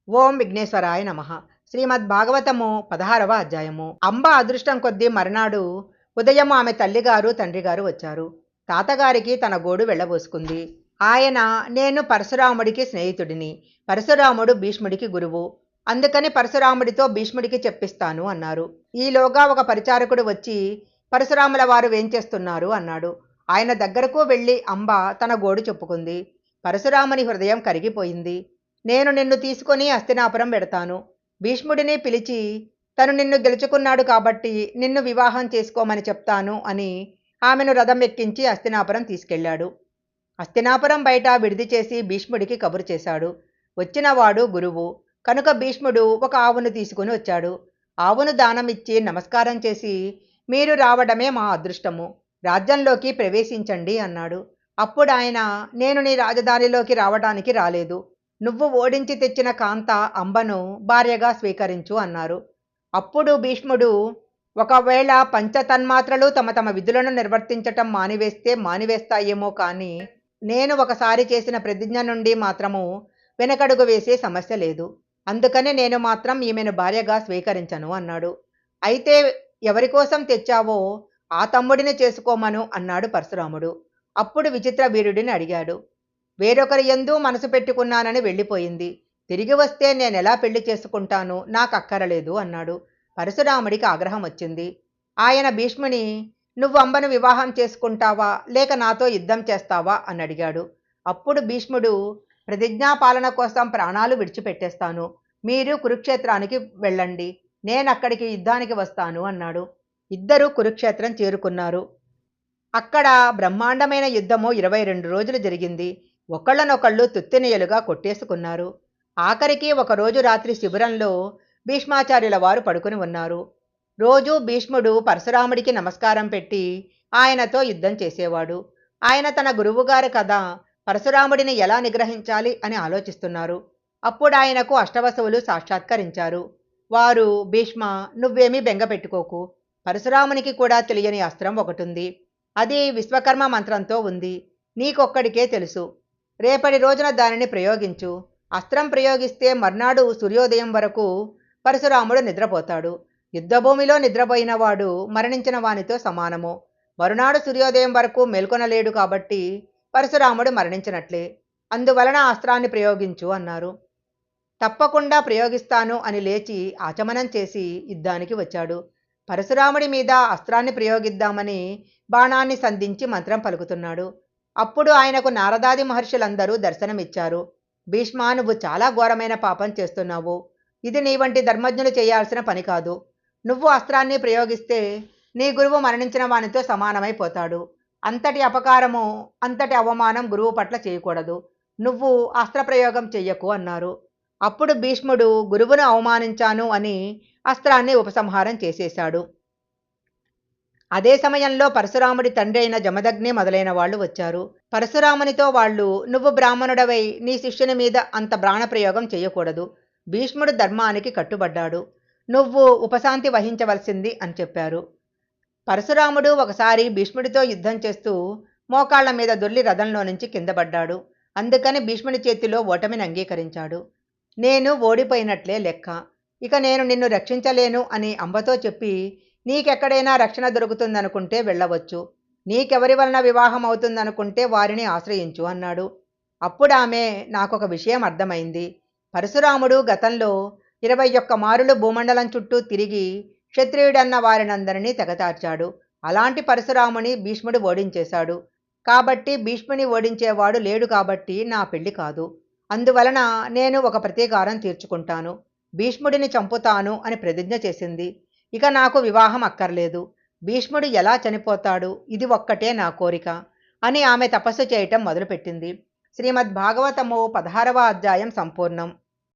ఓం విఘ్నేశ్వరాయ నమః. శ్రీమద్ భాగవతము 16వ అధ్యాయము. అంబ అదృష్టం కొద్దీ మర్నాడు ఉదయం ఆమె తల్లిగారు తండ్రిగారు వచ్చారు. తాతగారికి తన గోడు వెళ్ళబోసుకుంది. ఆయన, నేను పరశురాముడికి స్నేహితుడిని, పరశురాముడు భీష్ముడికి గురువు, అందుకని పరశురాముడితో భీష్ముడికి చెప్పిస్తాను అన్నారు. ఈలోగా ఒక పరిచారకుడు వచ్చి, పరశురాముల వారు ఏం చేస్తున్నారు అన్నాడు. ఆయన దగ్గరకు వెళ్ళి అంబ తన గోడు చెప్పుకుంది. పరశురాముని హృదయం కరిగిపోయింది. నేను నిన్ను తీసుకొని హస్తినాపురం పెడతాను. భీష్ముడిని పిలిచి తను నిన్ను గెలుచుకున్నాడు కాబట్టి నిన్ను వివాహం చేసుకోమని చెప్తాను అని ఆమెను రథం ఎక్కించి హస్తినాపురం తీసుకెళ్లాడు. హస్తినాపురం బయట విడిది చేసి భీష్ముడికి కబురు చేశాడు. వచ్చినవాడు గురువు కనుక భీష్ముడు ఒక ఆవును తీసుకుని వచ్చాడు. ఆవును దానమిచ్చి నమస్కారం చేసి, మీరు రావడమే మా అదృష్టము, రాజ్యంలోకి ప్రవేశించండి అన్నాడు. అప్పుడు ఆయన, నేను నీ రాజధానిలోకి రావడానికి రాలేదు, నువ్వు ఓడించి తెచ్చిన కాంత అంబను భార్యగా స్వీకరించు అన్నారు. అప్పుడు భీష్ముడు, ఒకవేళ పంచతన్మాత్రలు తమ తమ విధులను నిర్వర్తించటం మానివేస్తాయేమో కానీ నేను ఒకసారి చేసిన ప్రతిజ్ఞ నుండి మాత్రము వెనకడుగు వేసే సమస్య లేదు, అందుకని నేను మాత్రం ఈమెను భార్యగా స్వీకరించను అన్నాడు. అయితే ఎవరి కోసం తెచ్చావో ఆ తమ్ముడిని చేసుకోమను అన్నాడు పరశురాముడు. అప్పుడు విచిత్ర వీరుడిని అడిగాడు. వేరొకరి యందు మనసు పెట్టుకున్నానని వెళ్ళిపోయింది, తిరిగి వస్తే నేనెలా పెళ్లి చేసుకుంటాను, నాకు అక్కరలేదు అన్నాడు. పరశురాముడికి ఆగ్రహం వచ్చింది. ఆయన భీష్ముని, నువ్వు అంబను వివాహం చేసుకుంటావా లేక నాతో యుద్ధం చేస్తావా అని అడిగాడు. అప్పుడు భీష్ముడు, ప్రతిజ్ఞాపాలన కోసం ప్రాణాలు విడిచిపెట్టేస్తాను, మీరు కురుక్షేత్రానికి వెళ్ళండి, నేనక్కడికి యుద్ధానికి వస్తాను అన్నాడు. ఇద్దరు కురుక్షేత్రం చేరుకున్నారు. అక్కడ బ్రహ్మాండమైన యుద్ధము 22 రోజులు జరిగింది. ఒకళ్ళనొకళ్ళు తుత్తినియలుగా కొట్టేసుకున్నారు. ఆఖరికి ఒకరోజు రాత్రి శిబిరంలో భీష్మాచార్యుల వారు పడుకుని ఉన్నారు. రోజు భీష్ముడు పరశురాముడికి నమస్కారం పెట్టి ఆయనతో యుద్ధం చేసేవాడు. ఆయన తన గురువుగారు కదా, పరశురాముడిని ఎలా నిగ్రహించాలి అని ఆలోచిస్తున్నారు. అప్పుడు ఆయనకు అష్టవసువులు సాక్షాత్కరించారు. వారు, భీష్మ, నువ్వేమీ బెంగ పెట్టుకోకు, పరశురామునికి కూడా తెలియని అస్త్రం ఒకటుంది, అది విశ్వకర్మ మంత్రంతో ఉంది, నీకొక్కడికే తెలుసు, రేపటి రోజున దానిని ప్రయోగించు. అస్త్రం ప్రయోగిస్తే మర్నాడు సూర్యోదయం వరకు పరశురాముడు నిద్రపోతాడు. యుద్ధభూమిలో నిద్రపోయిన వాడు మరణించిన వానితో సమానము. మరునాడు సూర్యోదయం వరకు మేల్కొనలేడు కాబట్టి పరశురాముడు మరణించినట్లే, అందువలన అస్త్రాన్ని ప్రయోగించు అన్నారు. తప్పకుండా ప్రయోగిస్తాను అని లేచి ఆచమనం చేసి యుద్ధానికి వచ్చాడు. పరశురాముడి మీద అస్త్రాన్ని ప్రయోగిద్దామని బాణాన్ని సంధించి మంత్రం పలుకుతున్నాడు. అప్పుడు ఆయనకు నారదాది మహర్షులందరూ దర్శనమిచ్చారు. భీష్మ, నువ్వు చాలా ఘోరమైన పాపం చేస్తున్నావు, ఇది నీ వంటి ధర్మజ్ఞులు చేయాల్సిన పని కాదు. నువ్వు అస్త్రాన్ని ప్రయోగిస్తే నీ గురువు మరణించిన వానితో సమానమైపోతాడు. అంతటి అపకారము, అంతటి అవమానం గురువు పట్ల చేయకూడదు, నువ్వు అస్త్రప్రయోగం చెయ్యకు అన్నారు. అప్పుడు భీష్ముడు గురువును అవమానించాను అని అస్త్రాన్ని ఉపసంహారం చేసేశాడు. అదే సమయంలో పరశురాముడి తండ్రి అయిన జమదగ్ని మొదలైన వాళ్ళు వచ్చారు. పరశురామునితో వాళ్ళు, నువ్వు బ్రాహ్మణుడవై నీ శిష్యుని మీద అంత ప్రాణప్రయోగం చేయకూడదు, భీష్ముడు ధర్మానికి కట్టుబడ్డాడు, నువ్వు ఉపశాంతి వహించవలసింది అని చెప్పారు. పరశురాముడు ఒకసారి భీష్ముడితో యుద్ధం చేస్తూ మోకాళ్ల మీద దొర్లి రథంలో నుంచి కిందపడ్డాడు. అందుకని భీష్ముడి చేతిలో ఓటమిని అంగీకరించాడు. నేను ఓడిపోయినట్లే లెక్క, ఇక నేను నిన్ను రక్షించలేను అని అంబతో చెప్పి, నీకెక్కడైనా రక్షణ దొరుకుతుందనుకుంటే వెళ్ళవచ్చు, నీకెవరి వలన వివాహం అవుతుందనుకుంటే వారిని ఆశ్రయించు అన్నాడు. అప్పుడు ఆమె, నాకొక విషయం అర్థమైంది, పరశురాముడు గతంలో 21 మారులు భూమండలం చుట్టూ తిరిగి క్షత్రియుడన్న వారినందరినీ తెగతార్చాడు. అలాంటి పరశురాముని భీష్ముడు ఓడించేశాడు. కాబట్టి భీష్ముని ఓడించేవాడు లేడు కాబట్టి నా పెళ్లి కాదు, అందువలన నేను ఒక ప్రతీకారం తీర్చుకుంటాను, భీష్ముడిని చంపుతాను అని ప్రతిజ్ఞ చేసింది. ఇక నాకు వివాహం అక్కర్లేదు, భీష్ముడు ఎలా చనిపోతాడు, ఇది ఒక్కటే నా కోరిక అని ఆమె తపస్సు చేయటం మొదలుపెట్టింది. శ్రీమద్ భాగవతము 16వ అధ్యాయం సంపూర్ణం.